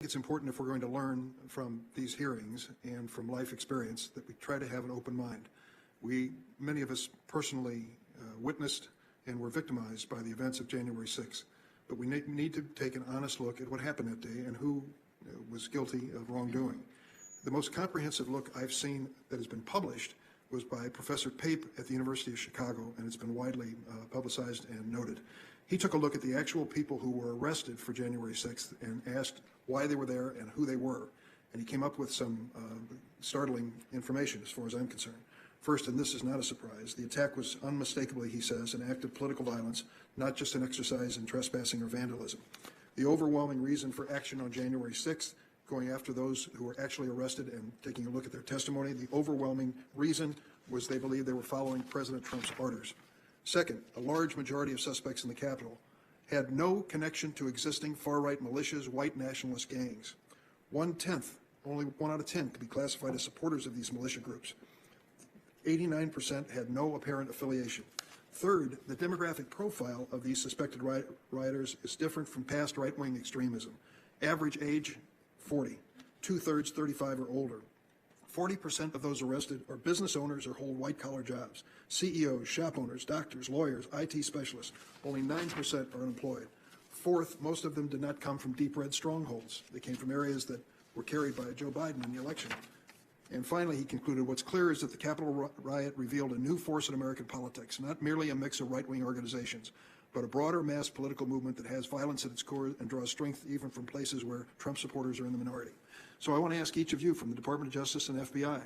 it's important, if we're going to learn from these hearings and from life experience, that we try to have an open mind. Many of us personally witnessed and were victimized by the events of January 6th, but we need to take an honest look at what happened that day and who was guilty of wrongdoing. The most comprehensive look I've seen that has been published was by Professor Pape at the University of Chicago, and it's been widely publicized and noted. He took a look at the actual people who were arrested for January 6th and asked why they were there and who they were. And he came up with some startling information as far as I'm concerned. First, and this is not a surprise, the attack was unmistakably, he says, an act of political violence, not just an exercise in trespassing or vandalism. The overwhelming reason for action on January 6th, going after those who were actually arrested and taking a look at their testimony, the overwhelming reason was they believed they were following President Trump's orders. Second, a large majority of suspects in the Capitol had no connection to existing far-right militias, white nationalist gangs. 1/10, only 1 out of 10, could be classified as supporters of these militia groups. 89% had no apparent affiliation. Third, the demographic profile of these suspected rioters is different from past right-wing extremism. Average age, 40. 2/3, 35 or older. 40% of those arrested are business owners or hold white-collar jobs. CEOs, shop owners, doctors, lawyers, IT specialists. Only 9% are unemployed. Fourth, most of them did not come from deep red strongholds. They came from areas that were carried by Joe Biden in the election. And finally, he concluded, what's clear is that the Capitol riot revealed a new force in American politics, not merely a mix of right-wing organizations, but a broader mass political movement that has violence at its core and draws strength even from places where Trump supporters are in the minority. So I want to ask each of you from the Department of Justice and FBI,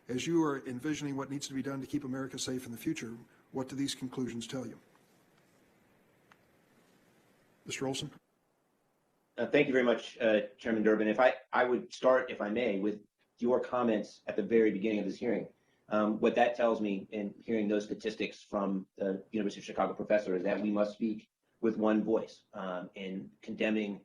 as you are envisioning what needs to be done to keep America safe in the future, what do these conclusions tell you? Mr. Olson? Thank you very much, Chairman Durbin. If I would start, if I may, with your comments at the very beginning of this hearing. What that tells me in hearing those statistics from the University of Chicago professor is that we must speak with one voice in condemning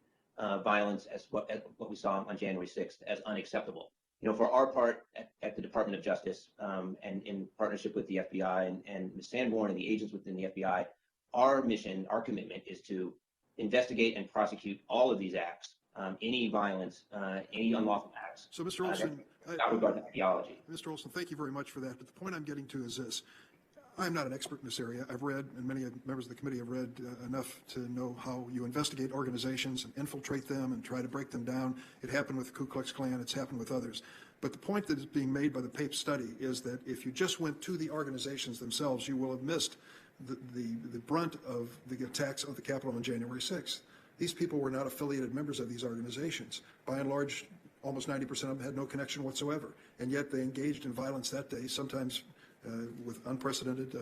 violence as what we saw on January 6th as unacceptable. You know, for our part at the Department of Justice and in partnership with the FBI and Ms. Sanborn and the agents within the FBI, our mission, our commitment is to investigate and prosecute all of these acts, any violence, any unlawful acts. So, Mr. Olson, without regard to ideology. Mr. Olson, thank you very much for that. But the point I'm getting to is this. I'm not an expert in this area. I've read, and many members of the committee have read enough to know how you investigate organizations and infiltrate them and try to break them down. It happened with the Ku Klux Klan. It's happened with others. But the point that is being made by the Pape study is that if you just went to the organizations themselves, you will have missed the brunt of the attacks of the Capitol on January 6th. These people were not affiliated members of these organizations. By and large, almost 90% of them had no connection whatsoever, and yet they engaged in violence that day, sometimes with unprecedented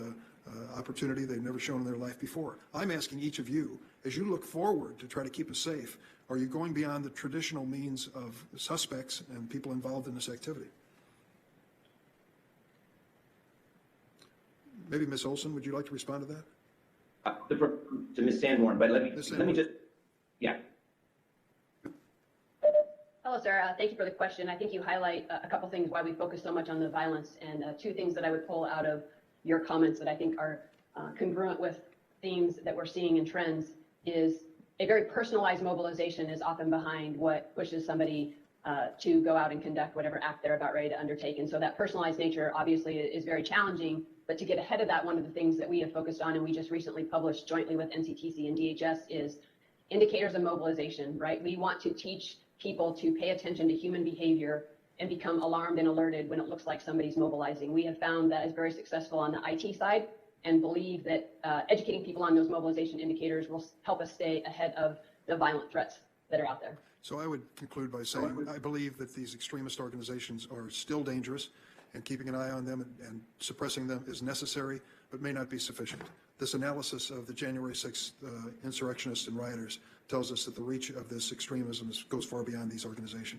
opportunity they've never shown in their life before. I'm asking each of you, as you look forward to try to keep us safe, are you going beyond the traditional means of suspects and people involved in this activity? Maybe Ms. Olson, would you like to respond to that? To Ms. Sanborn, but let me just, yeah. Hello, sir. Thank you for the question. I think you highlight a couple things why we focus so much on the violence, and two things that I would pull out of your comments that I think are congruent with themes that we're seeing in trends is a very personalized mobilization is often behind what pushes somebody to go out and conduct whatever act they're about ready to undertake. And so that personalized nature obviously is very challenging, but to get ahead of that, one of the things that we have focused on, and we just recently published jointly with NCTC and DHS, is indicators of mobilization, right? We want to teach people to pay attention to human behavior and become alarmed and alerted when it looks like somebody's mobilizing. We have found that is very successful on the IT side and believe that educating people on those mobilization indicators will help us stay ahead of the violent threats that are out there. So I would conclude by saying I believe that these extremist organizations are still dangerous, and keeping an eye on them and suppressing them is necessary, but may not be sufficient. This analysis of the January 6th insurrectionists and rioters tells us that the reach of this extremism goes far beyond these organizations.